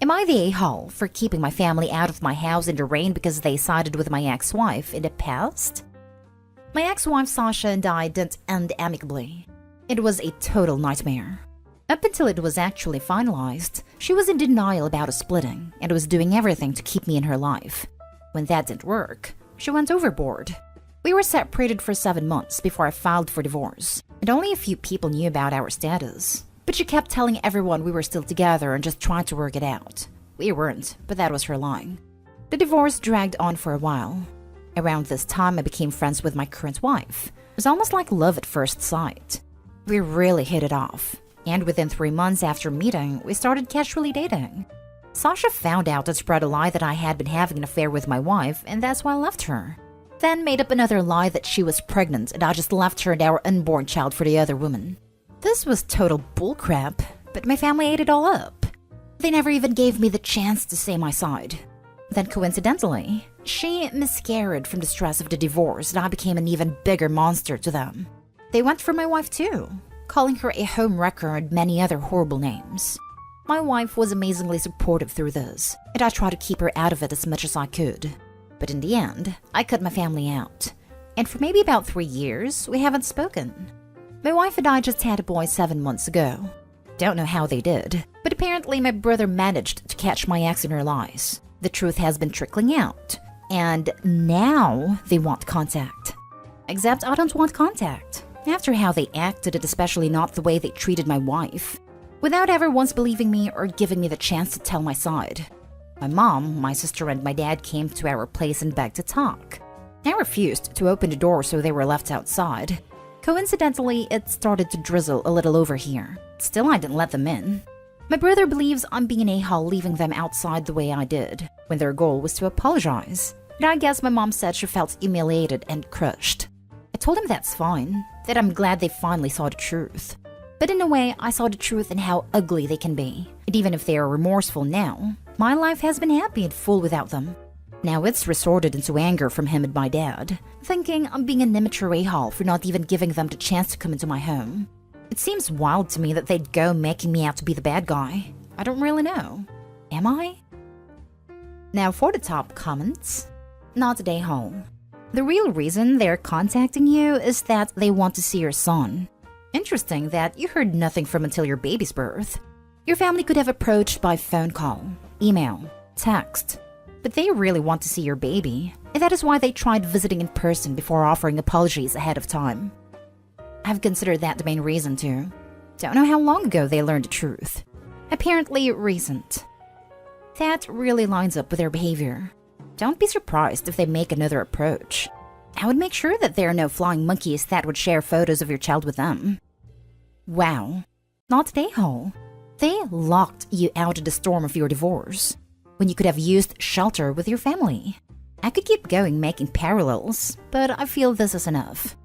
Am I the a-hole for keeping my family out of my house in the rain because they sided with my ex-wife in the past? My ex-wife Sasha and I didn't end amicably. It was a total nightmare. Up until it was actually finalized, she was in denial about us splitting and was doing everything to keep me in her life. When that didn't work, she went overboard. We were separated for 7 months before I filed for divorce, and only a few people knew about our status. But she kept telling everyone we were still together and just trying to work it out. We weren't, but that was her lying. The divorce dragged on for a while. Around this time, I became friends with my current wife. It was almost like love at first sight. We really hit it off, and within 3 months after meeting, we started casually dating. Sasha found out and spread a lie that I had been having an affair with my wife, and that's why I left her. Then made up another lie that she was pregnant and I just left her and our unborn child for the other woman. This was total bullcrap, but my family ate it all up. They never even gave me the chance to say my side. Then coincidentally, she miscarried from the stress of the divorce and I became an even bigger monster to them. They went for my wife too, calling her a homewrecker and many other horrible names. My wife was amazingly supportive through this, and I tried to keep her out of it as much as I could. But in the end, I cut my family out. And for maybe about 3 years, we haven't spoken. My wife and I just had a boy 7 months ago. Don't know how they did, but apparently my brother managed to catch my ex in her lies. The truth has been trickling out, and now they want contact. Except I don't want contact. After how they acted, and especially not the way they treated my wife. Without ever once believing me or giving me the chance to tell my side. My mom, my sister, and my dad came to our place and begged to talk. I refused to open the door, so they were left outside. Coincidentally, it started to drizzle a little over here. Still, I didn't let them in. My brother believes I'm being an a-hole leaving them outside the way I did, when their goal was to apologize. And I guess my mom said she felt humiliated and crushed. I told him that's fine, that I'm glad they finally saw the truth. But in a way, I saw the truth in how ugly they can be. And even if they are remorseful now, my life has been happy and full without them. Now it's resorted into anger from him and my dad, thinking I'm being an immature a-hole for not even giving them the chance to come into my home. It seems wild to me that they'd go making me out to be the bad guy. I don't really know. Am I? Now for the top comments. Not a a-hole. The real reason they're contacting you is that they want to see your son. Interesting that you heard nothing from until your baby's birth. Your family could have approached by phone call, email, text. But they really want to see your baby, and that is why they tried visiting in person before offering apologies ahead of time. I've considered that the main reason too. Don't know how long ago they learned the truth. Apparently recent. That really lines up with their behavior. Don't be surprised if they make another approach. I would make sure that there are no flying monkeys that would share photos of your child with them. Wow. Not an a-hole. They locked you out of the storm of your divorce, when you could have used shelter with your family. I could keep going making parallels, but I feel this is enough.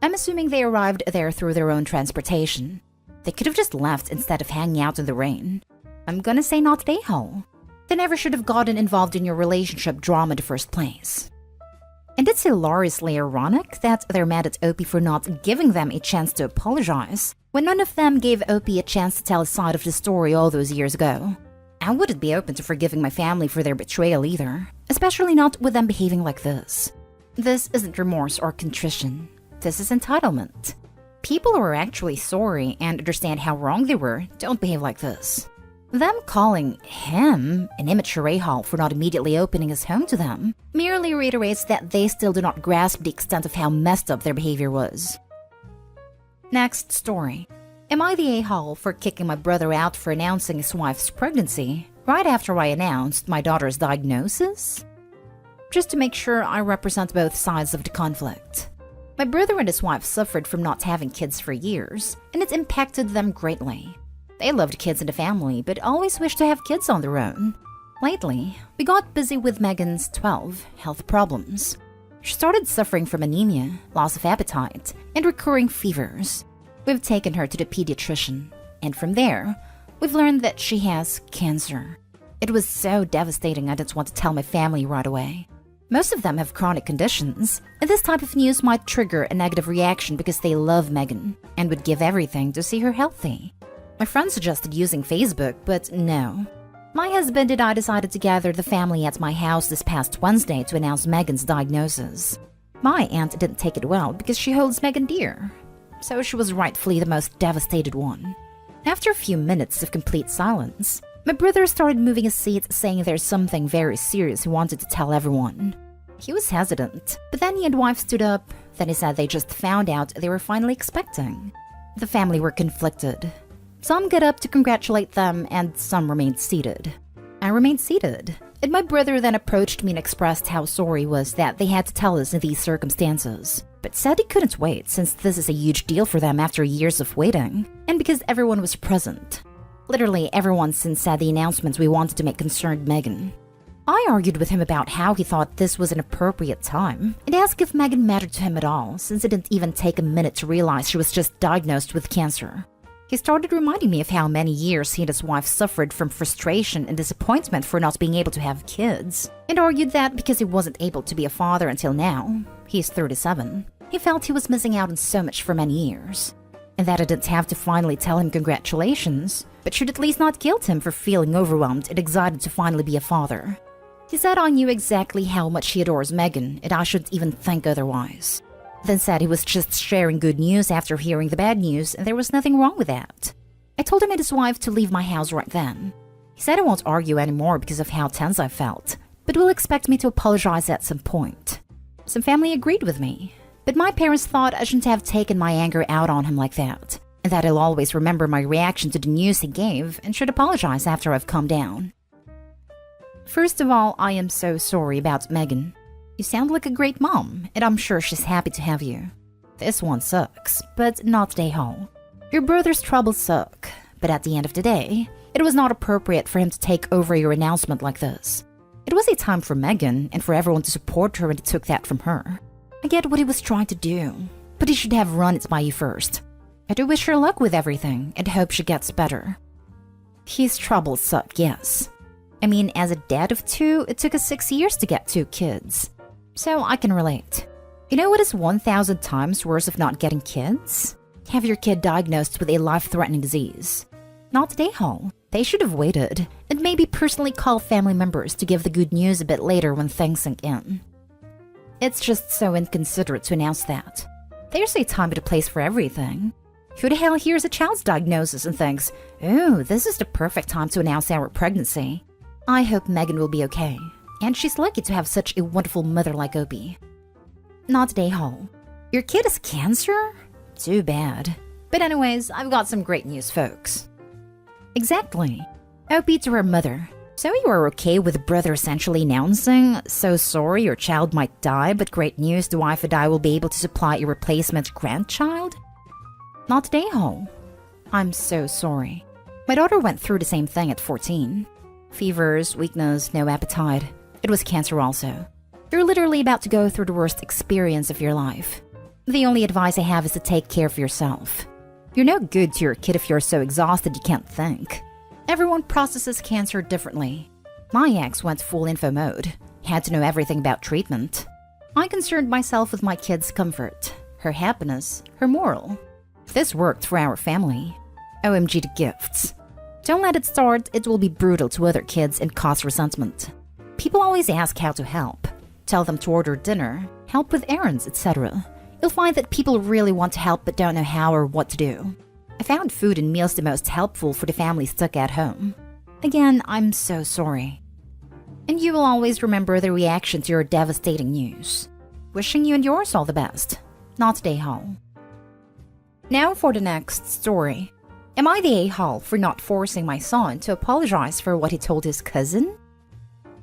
I'm assuming they arrived there through their own transportation. They could have just left instead of hanging out in the rain. I'm gonna say not an a-hole. They never should have gotten involved in your relationship drama in the first place. And it's hilariously ironic that they're mad at Opie for not giving them a chance to apologize, when none of them gave Opie a chance to tell a side of the story all those years ago. I wouldn't be open to forgiving my family for their betrayal either, especially not with them behaving like this. This isn't remorse or contrition. This is entitlement. People who are actually sorry and understand how wrong they were don't behave like this. Them calling him an immature a-hole for not immediately opening his home to them merely reiterates that they still do not grasp the extent of how messed up their behavior was. Next story. Am I the a-hole for kicking my brother out for announcing his wife's pregnancy right after I announced my daughter's diagnosis? Just to make sure I represent both sides of the conflict. My brother and his wife suffered from not having kids for years, and it impacted them greatly. They loved kids in the family, but always wished to have kids on their own. Lately, we got busy with Megan's 12 health problems. She started suffering from anemia, loss of appetite, and recurring fevers. We've taken her to the pediatrician, and from there, we've learned that she has cancer. It was so devastating I didn't want to tell my family right away. Most of them have chronic conditions, and this type of news might trigger a negative reaction because they love Megan and would give everything to see her healthy. My friend suggested using Facebook, but no. My husband and I decided to gather the family at my house this past Wednesday to announce Megan's diagnosis. My aunt didn't take it well because she holds Megan dear, so she was rightfully the most devastated one. After a few minutes of complete silence, my brother started moving his seat, saying there's something very serious he wanted to tell everyone. He was hesitant, but then he and wife stood up. Then he said they just found out they were finally expecting. The family were conflicted. Some got up to congratulate them, and some remained seated. I remained seated, and my brother then approached me and expressed how sorry he was that they had to tell us in these circumstances, but said he couldn't wait since this is a huge deal for them after years of waiting, and because everyone was present. Literally everyone since said the announcements we wanted to make concerned Megan. I argued with him about how he thought this was an appropriate time, and asked if Megan mattered to him at all, since it didn't even take a minute to realize she was just diagnosed with cancer. He started reminding me of how many years he and his wife suffered from frustration and disappointment for not being able to have kids, and argued that because he wasn't able to be a father until now, he's 37, he felt he was missing out on so much for many years, and that I didn't have to finally tell him congratulations, but should at least not guilt him for feeling overwhelmed and excited to finally be a father. He said I knew exactly how much he adores Megan, and I shouldn't even think otherwise. Then said he was just sharing good news after hearing the bad news, and there was nothing wrong with that. I told him and his wife to leave my house right then. He said I won't argue anymore because of how tense I felt, but will expect me to apologize at some point. Some family agreed with me, but my parents thought I shouldn't have taken my anger out on him like that, and that I'll always remember my reaction to the news he gave and should apologize after I've calmed down. First of all, I am so sorry about Megan. You sound like a great mom, and I'm sure she's happy to have you. This one sucks, but not day-hole. Your brother's troubles suck, but at the end of the day, it was not appropriate for him to take over your announcement like this. It was a time for Megan and for everyone to support her, and he took that from her. I get what he was trying to do, but he should have run it by you first. I do wish her luck with everything and hope she gets better. His troubles suck, yes. I mean, as a dad of two, it took us 6 years to get 2 kids. So I can relate. You know what is 1,000 times worse of not getting kids? Have your kid diagnosed with a life-threatening disease. Not day-hole. They should have waited, and maybe personally call family members to give the good news a bit later when things sink in. It's just so inconsiderate to announce that. There's a time and a place for everything. Who the hell hears a child's diagnosis and thinks, "Oh, this is the perfect time to announce our pregnancy"? I hope Megan will be okay. And she's lucky to have such a wonderful mother like Opie. Not day-hole. Your kid has cancer? Too bad. But anyways, I've got some great news, folks. Exactly. Opie to her mother. So you are okay with brother essentially announcing, "So sorry your child might die, but great news, the wife and I will be able to supply a replacement grandchild"? Not day-hole. I'm so sorry. My daughter went through the same thing at 14. Fevers, weakness, no appetite. It was cancer also. You're literally about to go through the worst experience of your life. The only advice I have is to take care of yourself. You're no good to your kid if you're so exhausted you can't think. Everyone processes cancer differently. My ex went full info mode. Had to know everything about treatment. I concerned myself with my kid's comfort, her happiness, her moral. This worked for our family. OMG the gifts. Don't let it start, it will be brutal to other kids and cause resentment. People always ask how to help. Tell them to order dinner, help with errands, etc. You'll find that people really want to help but don't know how or what to do. I found food and meals the most helpful for the family stuck at home. Again, I'm so sorry. And you will always remember the reaction to your devastating news. Wishing you and yours all the best. Not day-hole. Now for the next story. Am I the a-hole for not forcing my son to apologize for what he told his cousin?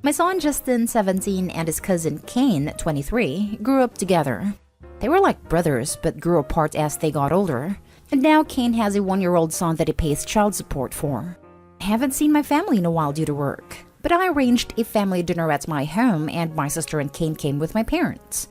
My son Justin, 17, and his cousin Kane, 23, grew up together. They were like brothers, but grew apart as they got older. And now Kane has a 1-year-old son that he pays child support for. I haven't seen my family in a while due to work, but I arranged a family dinner at my home, and my sister and Kane came with my parents.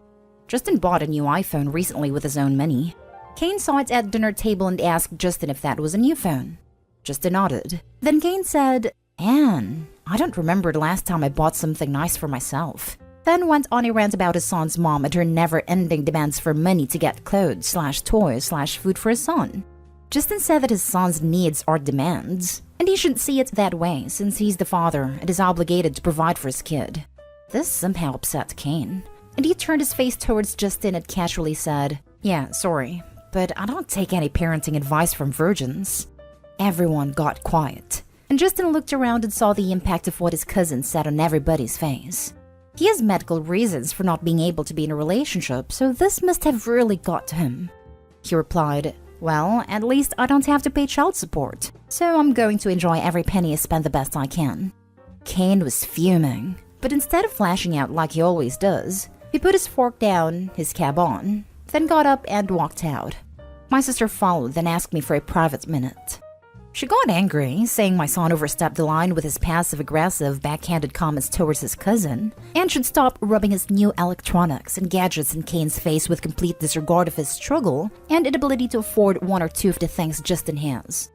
Justin bought a new iPhone recently with his own money. Kane saw it at dinner table and asked Justin if that was a new phone. Justin nodded. Then Kane said, "Anne, I don't remember the last time I bought something nice for myself." Then went on a rant about his son's mom and her never-ending demands for money to get clothes/toys/food for his son. Justin said that his son's needs are demands, and he shouldn't see it that way since he's the father and is obligated to provide for his kid. This somehow upset Kane, and he turned his face towards Justin and casually said, "Yeah, sorry, but I don't take any parenting advice from virgins." Everyone got quiet, and Justin looked around and saw the impact of what his cousin said on everybody's face. He has medical reasons for not being able to be in a relationship, so this must have really got to him. He replied, "Well, at least I don't have to pay child support, so I'm going to enjoy every penny I spend the best I can." Kane was fuming, but instead of flashing out like he always does, he put his fork down, his cab on, then got up and walked out. My sister followed, then asked me for a private minute. She got angry, saying my son overstepped the line with his passive-aggressive, backhanded comments towards his cousin, and should stop rubbing his new electronics and gadgets in Kane's face with complete disregard of his struggle and inability to afford one or two of the things Justin has.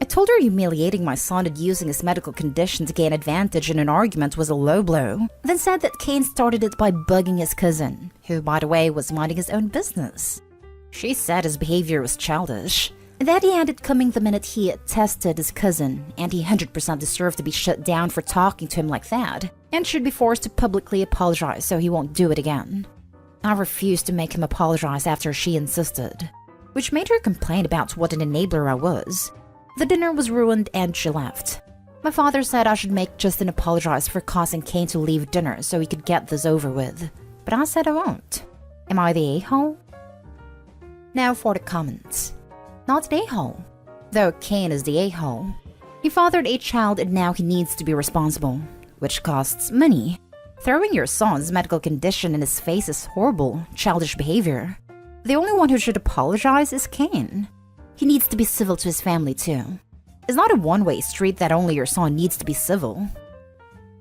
I told her humiliating my son and using his medical condition to gain advantage in an argument was a low blow, then said that Kane started it by bugging his cousin, who, by the way, was minding his own business. She said his behavior was childish, that he had it coming the minute he tested his cousin, and he 100% deserved to be shut down for talking to him like that, and should be forced to publicly apologize so he won't do it again. I refused to make him apologize after she insisted, which made her complain about what an enabler I was. The dinner was ruined and she left. My father said I should make Justin apologize for causing Kane to leave dinner so he could get this over with, but I said I won't. Am I the a-hole? Now for the comments. Not the a-hole, though Kane is the a-hole. He fathered a child and now he needs to be responsible, which costs money. Throwing your son's medical condition in his face is horrible, childish behavior. The only one who should apologize is Kane. He needs to be civil to his family too. It's not a one-way street that only your son needs to be civil.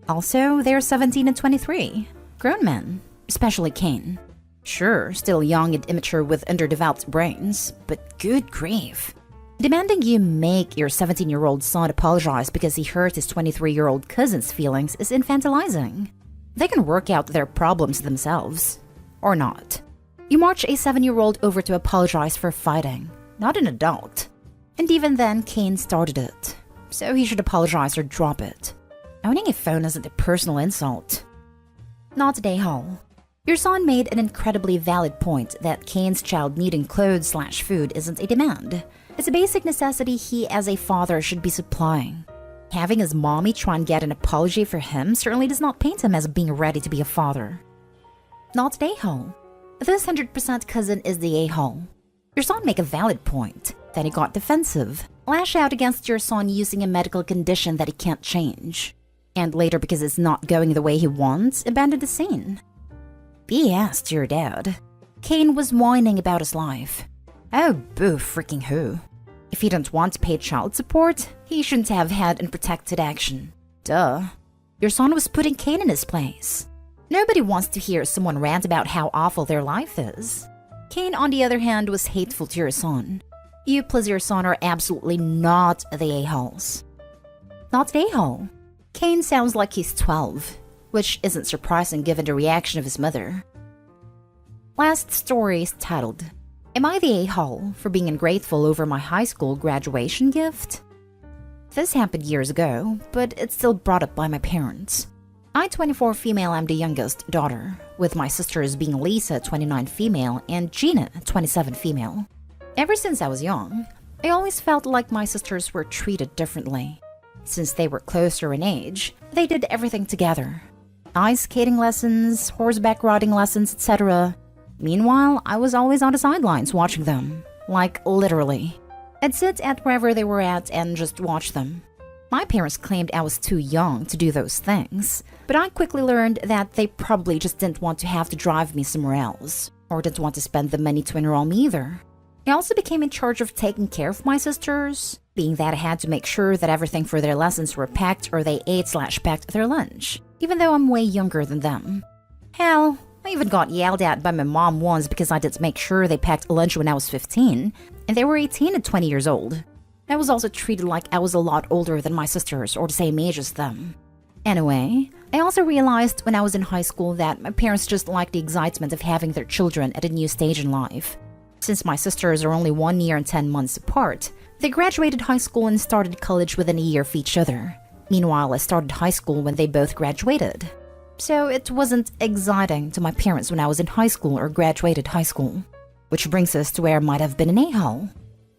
Also, they're 17 and 23, grown men, especially Kane. Sure, still young and immature with underdeveloped brains, but good grief. Demanding you make your 17-year-old son apologize because he hurt his 23-year-old cousin's feelings is infantilizing. They can work out their problems themselves. Or not. You march a 7-year-old over to apologize for fighting, not an adult. And even then, Kane started it. So he should apologize or drop it. Owning a phone isn't a personal insult. Not a a-hole. Your son made an incredibly valid point that Kane's child needing clothes/food isn't a demand. It's a basic necessity he as a father should be supplying. Having his mommy try and get an apology for him certainly does not paint him as being ready to be a father. Not the a-hole. This 100% cousin is the a-hole. Your son make a valid point, then he got defensive, lash out against your son using a medical condition that he can't change, and later because it's not going the way he wants, abandon the scene. BS to your dad. Kane was whining about his life. Oh, boo freaking who. If he didn't want to pay child support, he shouldn't have had unprotected action. Duh. Your son was putting Kane in his place. Nobody wants to hear someone rant about how awful their life is. Kane, on the other hand, was hateful to your son. You plus your son are absolutely not the a-holes. Not the a-hole. Kane sounds like he's 12. Which isn't surprising given the reaction of his mother. Last story is titled, Am I the a-hole for being ungrateful over my high school graduation gift? This happened years ago, but it's still brought up by my parents. I, 24 female, am the youngest daughter, with my sisters being Lisa, 29 female, and Gina, 27 female. Ever since I was young, I always felt like my sisters were treated differently. Since they were closer in age, they did everything together. Ice skating lessons, horseback riding lessons, etc. Meanwhile, I was always on the sidelines watching them. Like, literally. I'd sit at wherever they were at and just watch them. My parents claimed I was too young to do those things, but I quickly learned that they probably just didn't want to have to drive me somewhere else, or didn't want to spend the money to enroll me either. I also became in charge of taking care of my sisters, being that I had to make sure that everything for their lessons were packed or they ate/packed their lunch, even though I'm way younger than them. Hell, I even got yelled at by my mom once because I didn't make sure they packed lunch when I was 15, and they were 18 and 20 years old. I was also treated like I was a lot older than my sisters or the same age as them. Anyway, I also realized when I was in high school that my parents just liked the excitement of having their children at a new stage in life. Since my sisters are only 1 year and 10 months apart, they graduated high school and started college within a year of each other. Meanwhile, I started high school when they both graduated. So it wasn't exciting to my parents when I was in high school or graduated high school. Which brings us to where I might have been an a-hole.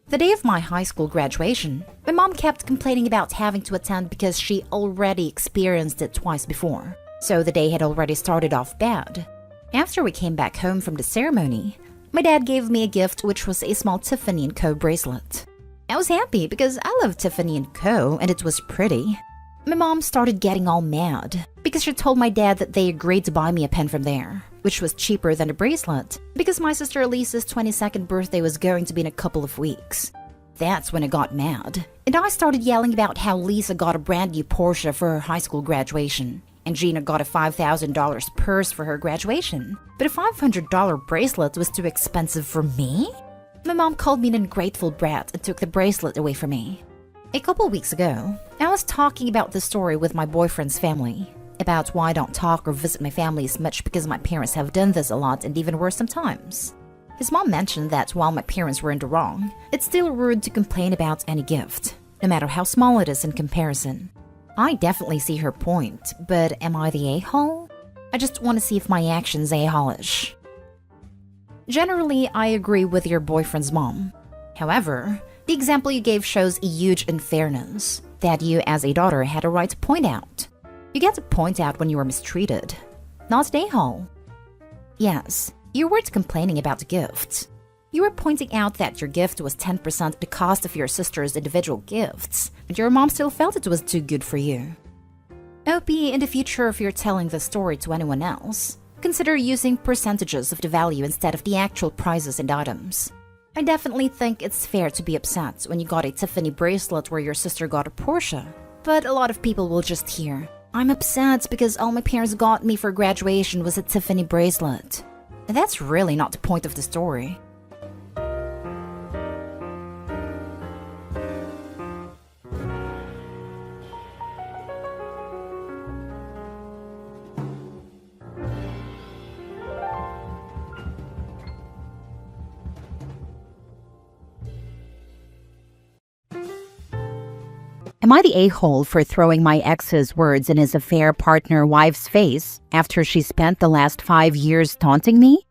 The day of my high school graduation, my mom kept complaining about having to attend because she already experienced it twice before. So the day had already started off bad. After we came back home from the ceremony, my dad gave me a gift, which was a small Tiffany & Co. bracelet. I was happy because I love Tiffany & Co. and it was pretty. My mom started getting all mad because she told my dad that they agreed to buy me a pen from there, which was cheaper than a bracelet because my sister Elisa's 22nd birthday was going to be in a couple of weeks. That's when I got mad, and I started yelling about how Lisa got a brand new Porsche for her high school graduation, and Gina got a $5,000 purse for her graduation, but a $500 bracelet was too expensive for me? My mom called me an ungrateful brat and took the bracelet away from me. A couple weeks ago, I was talking about this story with my boyfriend's family, about why I don't talk or visit my family as much because my parents have done this a lot and even worse sometimes. His mom mentioned that while my parents were in the wrong, it's still rude to complain about any gift, no matter how small it is in comparison. I definitely see her point, but am I the a-hole? I just want to see if my actions a-hole-ish. Generally, I agree with your boyfriend's mom. However, the example you gave shows a huge unfairness that you as a daughter had a right to point out. You get to point out when you were mistreated, not an a-hole. Yes, you weren't complaining about the gift. You were pointing out that your gift was 10% the cost of your sister's individual gifts, but your mom still felt it was too good for you. OP, in the future, if you're telling the story to anyone else, consider using percentages of the value instead of the actual prices and items. I definitely think it's fair to be upset when you got a Tiffany bracelet where your sister got a Porsche, but a lot of people will just hear, "I'm upset because all my parents got me for graduation was a Tiffany bracelet." And that's really not the point of the story. Am I the a-hole for throwing my ex's words in his affair partner wife's face after she spent the last 5 years taunting me?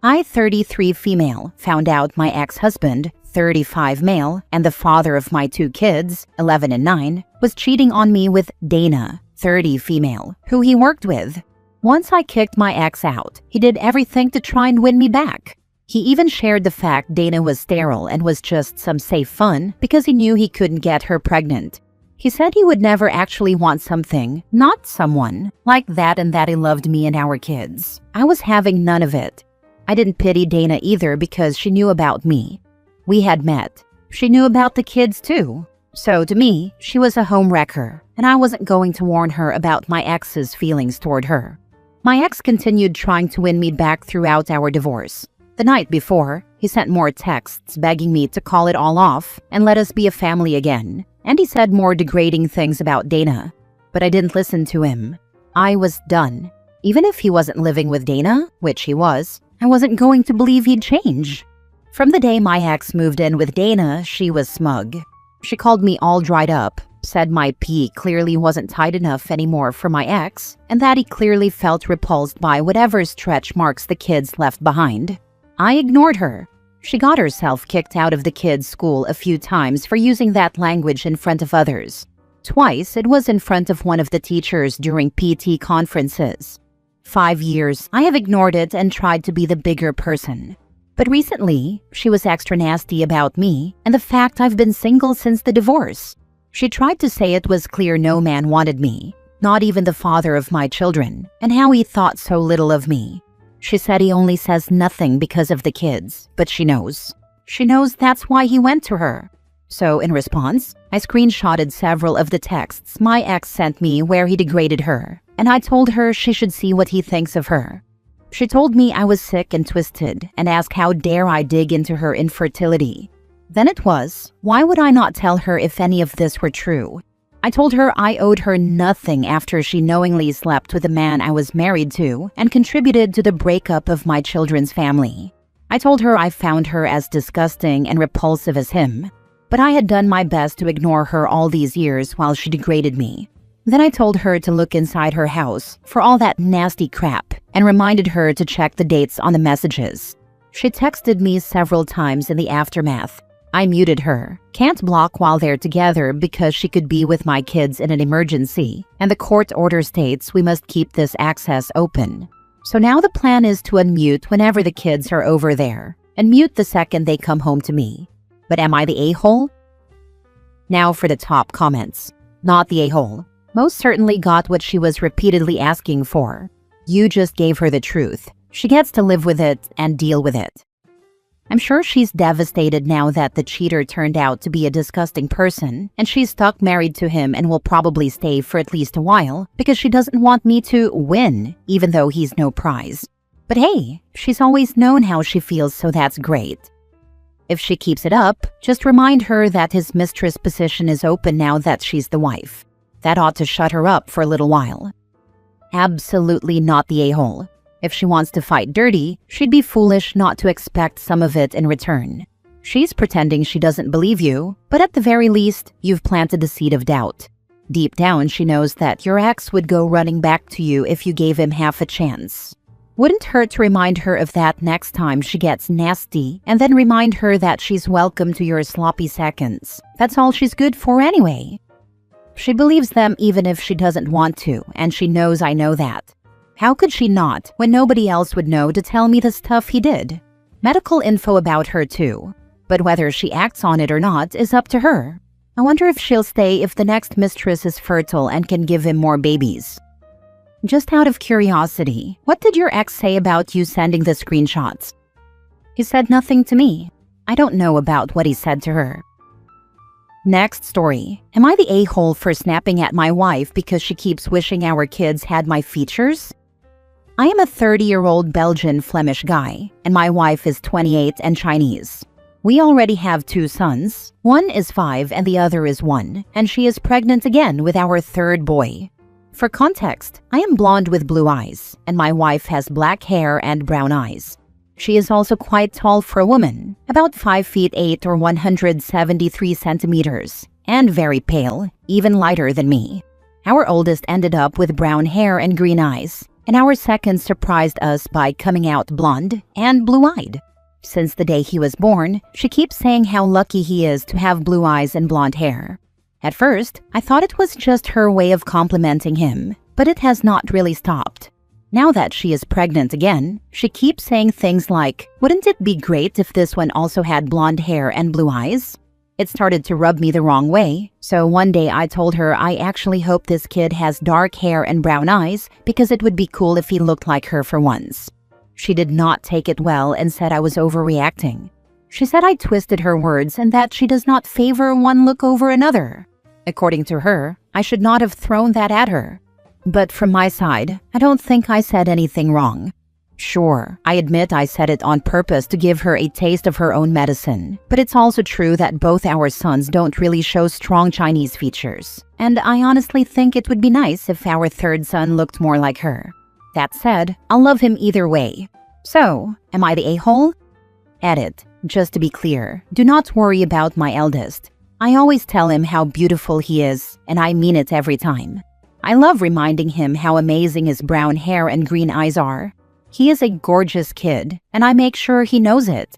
I, 33 female, found out my ex-husband, 35 male, and the father of my 2 kids, 11 and 9, was cheating on me with Dana, 30 female, who he worked with. Once I kicked my ex out, he did everything to try and win me back. He even shared the fact Dana was sterile and was just some safe fun because he knew he couldn't get her pregnant. He said he would never actually want something, not someone, like that and that he loved me and our kids. I was having none of it. I didn't pity Dana either because she knew about me. We had met. She knew about the kids too. So to me, she was a home wrecker, and I wasn't going to warn her about my ex's feelings toward her. My ex continued trying to win me back throughout our divorce. The night before, he sent more texts begging me to call it all off and let us be a family again. And he said more degrading things about Dana. But I didn't listen to him. I was done. Even if he wasn't living with Dana, which he was, I wasn't going to believe he'd change. From the day my ex moved in with Dana, she was smug. She called me all dried up, said my pee clearly wasn't tight enough anymore for my ex, and that he clearly felt repulsed by whatever stretch marks the kids left behind. I ignored her. She got herself kicked out of the kids' school a few times for using that language in front of others. Twice, it was in front of one of the teachers during PT conferences. 5 years, I have ignored it and tried to be the bigger person. But recently, she was extra nasty about me and the fact I've been single since the divorce. She tried to say it was clear no man wanted me, not even the father of my children, and how he thought so little of me. She said he only says nothing because of the kids, but she knows. She knows that's why he went to her. So in response, I screenshotted several of the texts my ex sent me where he degraded her, and I told her she should see what he thinks of her. She told me I was sick and twisted and asked how dare I dig into her infertility. Then it was, why would I not tell her if any of this were true? I told her I owed her nothing after she knowingly slept with a man I was married to and contributed to the breakup of my children's family. I told her I found her as disgusting and repulsive as him, but I had done my best to ignore her all these years while she degraded me. Then I told her to look inside her house for all that nasty crap and reminded her to check the dates on the messages. She texted me several times in the aftermath. I muted her. Can't block while they're together because she could be with my kids in an emergency, and the court order states we must keep this access open. So now the plan is to unmute whenever the kids are over there, and mute the second they come home to me. But am I the a-hole? Now for the top comments. Not the a-hole. Most certainly got what she was repeatedly asking for. You just gave her the truth. She gets to live with it and deal with it. I'm sure she's devastated now that the cheater turned out to be a disgusting person, and she's stuck married to him and will probably stay for at least a while because she doesn't want me to win, even though he's no prize. But hey, she's always known how she feels, so that's great. If she keeps it up, just remind her that his mistress position is open now that she's the wife. That ought to shut her up for a little while. Absolutely not the a-hole. If she wants to fight dirty, she'd be foolish not to expect some of it in return. She's pretending she doesn't believe you, but at the very least, you've planted the seed of doubt. Deep down, she knows that your ex would go running back to you if you gave him half a chance. Wouldn't hurt to remind her of that next time she gets nasty, and then remind her that she's welcome to your sloppy seconds. That's all she's good for anyway. She believes them even if she doesn't want to, and she knows I know that. How could she not, when nobody else would know to tell me the stuff he did? Medical info about her too. But whether she acts on it or not is up to her. I wonder if she'll stay if the next mistress is fertile and can give him more babies. Just out of curiosity, what did your ex say about you sending the screenshots? He said nothing to me. I don't know about what he said to her. Next story. Am I the a-hole for snapping at my wife because she keeps wishing our kids had my features? I am a 30-year-old Belgian Flemish guy, and my wife is 28 and Chinese. We already have 2 sons. One is 5 and the other is 1, and she is pregnant again with our 3rd boy. For context, I am blonde with blue eyes, and my wife has black hair and brown eyes. She is also quite tall for a woman, about 5 feet 8 or 173 centimeters, and very pale, even lighter than me. Our oldest ended up with brown hair and green eyes, and our second surprised us by coming out blonde and blue-eyed. Since the day he was born, she keeps saying how lucky he is to have blue eyes and blonde hair. At first, I thought it was just her way of complimenting him, but it has not really stopped. Now that she is pregnant again, she keeps saying things like, "Wouldn't it be great if this one also had blonde hair and blue eyes?" It started to rub me the wrong way, so one day I told her I actually hope this kid has dark hair and brown eyes because it would be cool if he looked like her for once. She did not take it well and said I was overreacting. She said I twisted her words and that she does not favor one look over another. According to her, I should not have thrown that at her. But from my side, I don't think I said anything wrong. Sure, I admit I said it on purpose to give her a taste of her own medicine, but it's also true that both our sons don't really show strong Chinese features, and I honestly think it would be nice if our 3rd son looked more like her. That said, I'll love him either way. So, am I the a-hole? Edit. Just to be clear, do not worry about my eldest. I always tell him how beautiful he is, and I mean it every time. I love reminding him how amazing his brown hair and green eyes are. He is a gorgeous kid, and I make sure he knows it.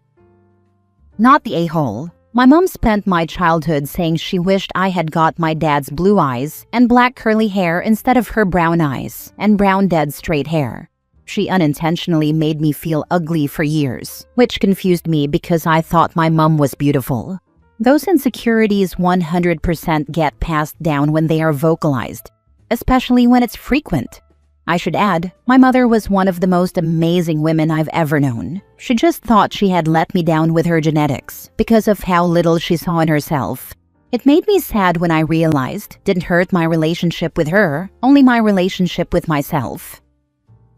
Not the a-hole. My mom spent my childhood saying she wished I had got my dad's blue eyes and black curly hair instead of her brown eyes and brown dead straight hair. She unintentionally made me feel ugly for years, which confused me because I thought my mom was beautiful. Those insecurities 100% get passed down when they are vocalized, especially when it's frequent. I should add, my mother was one of the most amazing women I've ever known. She just thought she had let me down with her genetics because of how little she saw in herself. It made me sad when I realized it didn't hurt my relationship with her, only my relationship with myself.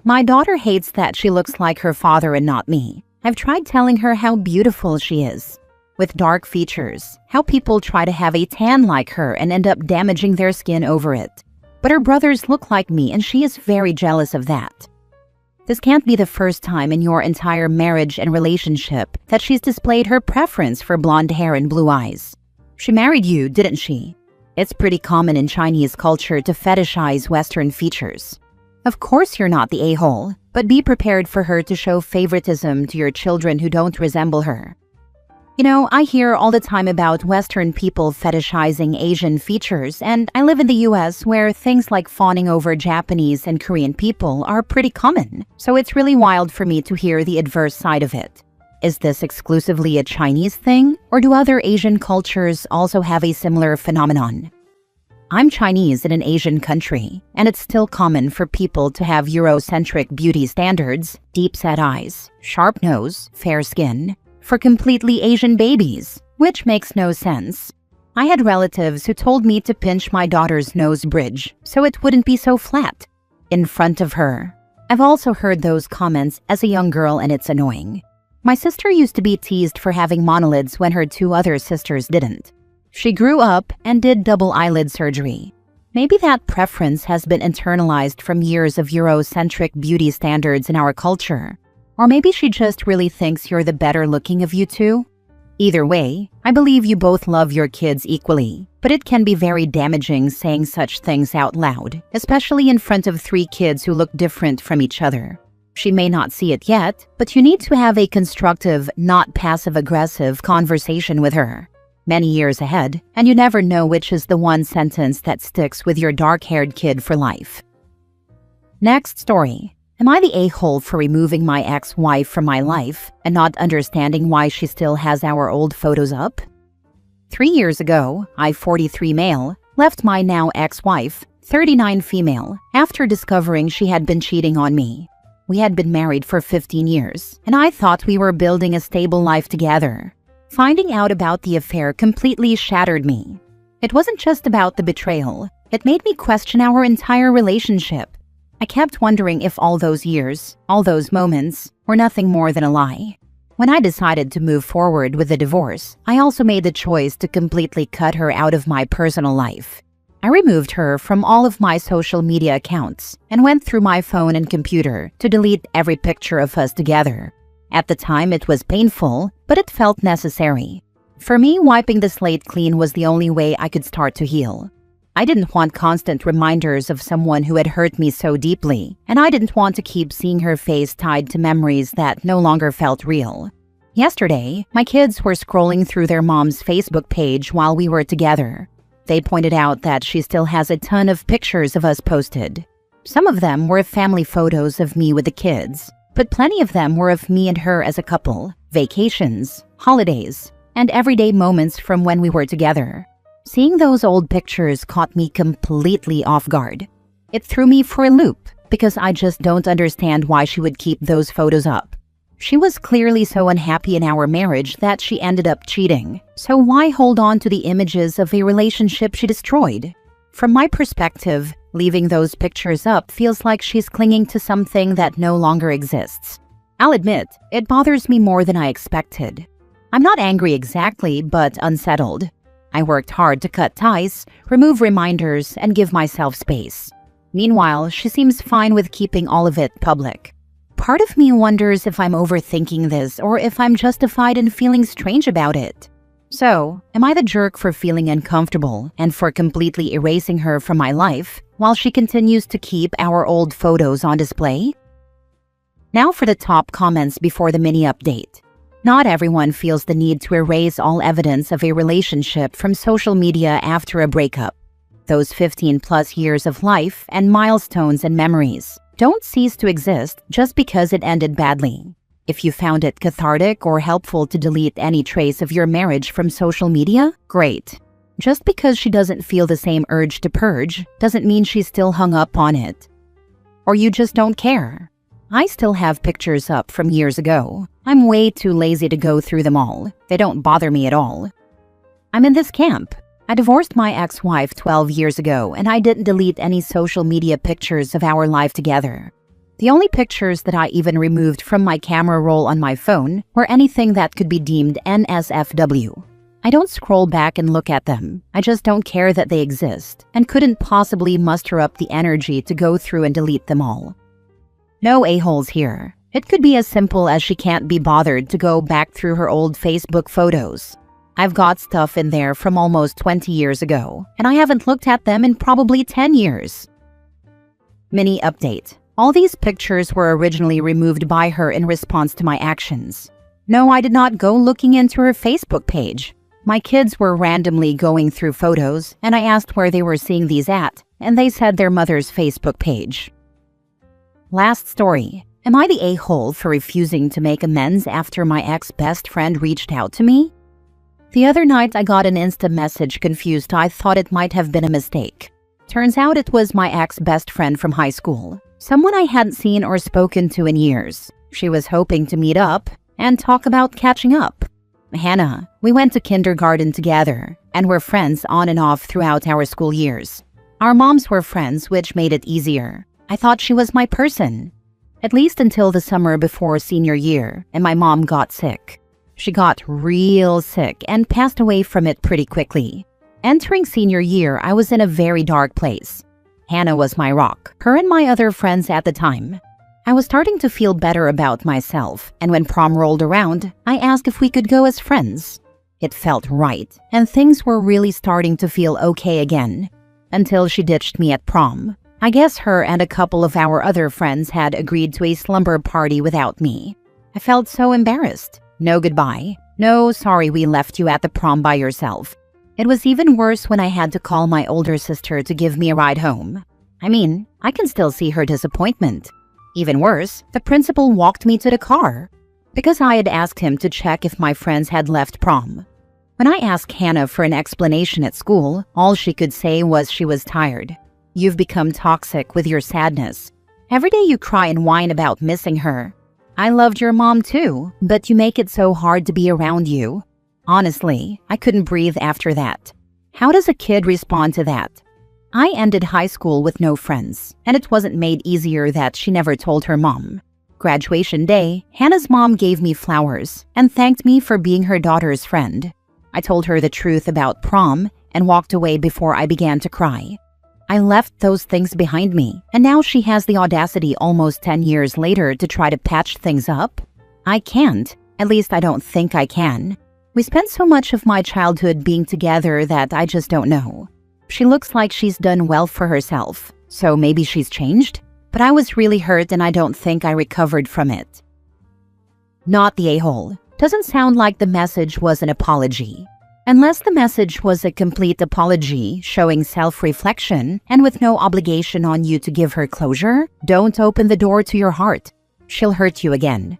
My daughter hates that she looks like her father and not me. I've tried telling her how beautiful she is, with dark features, how people try to have a tan like her and end up damaging their skin over it. But her brothers look like me and she is very jealous of that. This can't be the first time in your entire marriage and relationship that she's displayed her preference for blonde hair and blue eyes. She married you, didn't she? It's pretty common in Chinese culture to fetishize Western features. Of course you're not the a-hole, but be prepared for her to show favoritism to your children who don't resemble her. You know, I hear all the time about Western people fetishizing Asian features, and I live in the US where things like fawning over Japanese and Korean people are pretty common, so it's really wild for me to hear the adverse side of it. Is this exclusively a Chinese thing, or do other Asian cultures also have a similar phenomenon? I'm Chinese in an Asian country, and it's still common for people to have Eurocentric beauty standards, deep-set eyes, sharp nose, fair skin, for completely Asian babies, which makes no sense. I had relatives who told me to pinch my daughter's nose bridge so it wouldn't be so flat in front of her. I've also heard those comments as a young girl, and it's annoying. My sister used to be teased for having monolids when her two other sisters didn't. She grew up and did double eyelid surgery. Maybe that preference has been internalized from years of Eurocentric beauty standards in our culture. Or maybe she just really thinks you're the better looking of you two. Either way, I believe you both love your kids equally, but it can be very damaging saying such things out loud, especially in front of 3 kids who look different from each other. She may not see it yet, but you need to have a constructive, not passive-aggressive conversation with her. Many years ahead, and you never know which is the one sentence that sticks with your dark-haired kid for life. Next story. Am I the a-hole for removing my ex-wife from my life and not understanding why she still has our old photos up? 3 years ago, I, 43 male, left my now ex-wife, 39 female, after discovering she had been cheating on me. We had been married for 15 years, and I thought we were building a stable life together. Finding out about the affair completely shattered me. It wasn't just about the betrayal. It made me question our entire relationship. I kept wondering if all those years, all those moments, were nothing more than a lie. When I decided to move forward with the divorce, I also made the choice to completely cut her out of my personal life. I removed her from all of my social media accounts and went through my phone and computer to delete every picture of us together. At the time, it was painful, but it felt necessary. For me, wiping the slate clean was the only way I could start to heal. I didn't want constant reminders of someone who had hurt me so deeply, and I didn't want to keep seeing her face tied to memories that no longer felt real. Yesterday, my kids were scrolling through their mom's Facebook page while we were together. They pointed out that she still has a ton of pictures of us posted. Some of them were family photos of me with the kids, but plenty of them were of me and her as a couple, vacations, holidays, and everyday moments from when we were together. Seeing those old pictures caught me completely off guard. It threw me for a loop because I just don't understand why she would keep those photos up. She was clearly so unhappy in our marriage that she ended up cheating. So why hold on to the images of a relationship she destroyed? From my perspective, leaving those pictures up feels like she's clinging to something that no longer exists. I'll admit, it bothers me more than I expected. I'm not angry exactly, but unsettled. I worked hard to cut ties, remove reminders, and give myself space. Meanwhile, she seems fine with keeping all of it public. Part of me wonders if I'm overthinking this or if I'm justified in feeling strange about it. So, am I the jerk for feeling uncomfortable and for completely erasing her from my life while she continues to keep our old photos on display? Now for the top comments before the mini update. Not everyone feels the need to erase all evidence of a relationship from social media after a breakup. Those 15+ years of life and milestones and memories don't cease to exist just because it ended badly. If you found it cathartic or helpful to delete any trace of your marriage from social media, great. Just because she doesn't feel the same urge to purge doesn't mean she's still hung up on it. Or you just don't care. I still have pictures up from years ago. I'm way too lazy to go through them all. They don't bother me at all. I'm in this camp. I divorced my ex-wife 12 years ago, and I didn't delete any social media pictures of our life together. The only pictures that I even removed from my camera roll on my phone were anything that could be deemed NSFW. I don't scroll back and look at them. I just don't care that they exist, and couldn't possibly muster up the energy to go through and delete them all. No a-holes here. It could be as simple as she can't be bothered to go back through her old Facebook photos. I've got stuff in there from almost 20 years ago, and I haven't looked at them in probably 10 years. Mini update. All these pictures were originally removed by her in response to my actions. No, I did not go looking into her Facebook page. My kids were randomly going through photos, and I asked where they were seeing these at, and they said their mother's Facebook page. Last story. Am I the a-hole for refusing to make amends after my ex-best friend reached out to me? The other night I got an Insta message confused. I thought it might have been a mistake. Turns out it was my ex-best friend from high school, someone I hadn't seen or spoken to in years. She was hoping to meet up and talk about catching up. Hannah, we went to kindergarten together and were friends on and off throughout our school years. Our moms were friends, which made it easier. I thought she was my person. At least until the summer before senior year, and my mom got sick. She got real sick and passed away from it pretty quickly. Entering senior year, I was in a very dark place. Hannah was my rock, her and my other friends at the time. I was starting to feel better about myself, and when prom rolled around, I asked if we could go as friends. It felt right, and things were really starting to feel okay again, until she ditched me at prom. I guess her and a couple of our other friends had agreed to a slumber party without me. I felt so embarrassed. No goodbye. No sorry we left you at the prom by yourself. It was even worse when I had to call my older sister to give me a ride home. I mean, I can still see her disappointment. Even worse, the principal walked me to the car because I had asked him to check if my friends had left prom. When I asked Hannah for an explanation at school, all she could say was she was tired. You've become toxic with your sadness. Every day you cry and whine about missing her. I loved your mom too, but you make it so hard to be around you. Honestly, I couldn't breathe after that. How does a kid respond to that? I ended high school with no friends, and it wasn't made easier that she never told her mom. Graduation day, Hannah's mom gave me flowers and thanked me for being her daughter's friend. I told her the truth about prom and walked away before I began to cry. I left those things behind me, and now she has the audacity almost 10 years later to try to patch things up? I can't. At least I don't think I can. We spent so much of my childhood being together that I just don't know. She looks like she's done well for herself, so maybe she's changed? But I was really hurt and I don't think I recovered from it. Not the a-hole. Doesn't sound like the message was an apology. Unless the message was a complete apology, showing self-reflection, and with no obligation on you to give her closure, don't open the door to your heart. She'll hurt you again.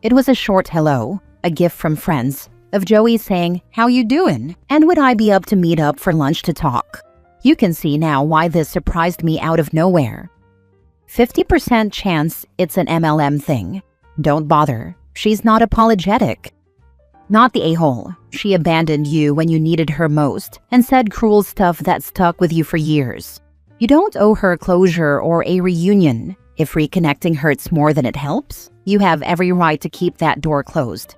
It was a short hello, a gift from friends, of Joey saying, "How you doing? And would I be up to meet up for lunch to talk?" You can see now why this surprised me out of nowhere. 50% chance it's an MLM thing. Don't bother. She's not apologetic. Not the a-hole. She abandoned you when you needed her most and said cruel stuff that stuck with you for years. You don't owe her closure or a reunion. If reconnecting hurts more than it helps, you have every right to keep that door closed.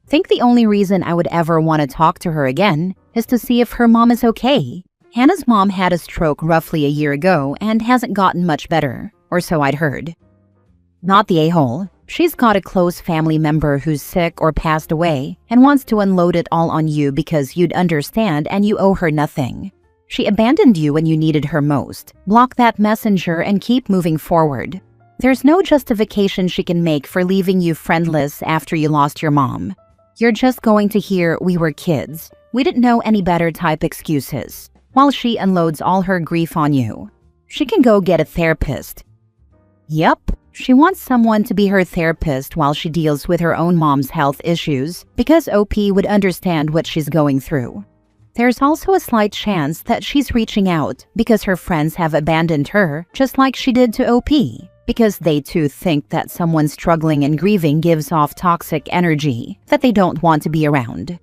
Think the only reason I would ever want to talk to her again is to see if her mom is okay. Hannah's mom had a stroke roughly a year ago and hasn't gotten much better, or so I'd heard. Not the a-hole. She's got a close family member who's sick or passed away and wants to unload it all on you because you'd understand and you owe her nothing. She abandoned you when you needed her most. Block that messenger and keep moving forward. There's no justification she can make for leaving you friendless after you lost your mom. You're just going to hear "we were kids, we didn't know any better" type excuses, while she unloads all her grief on you. She can go get a therapist. Yup. She wants someone to be her therapist while she deals with her own mom's health issues because OP would understand what she's going through. There's also a slight chance that she's reaching out because her friends have abandoned her just like she did to OP, because they too think that someone struggling and grieving gives off toxic energy that they don't want to be around.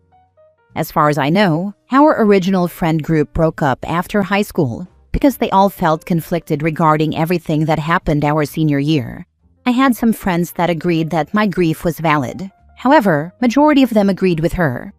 As far as I know, our original friend group broke up after high school because they all felt conflicted regarding everything that happened our senior year. I had some friends that agreed that my grief was valid. However, majority of them agreed with her.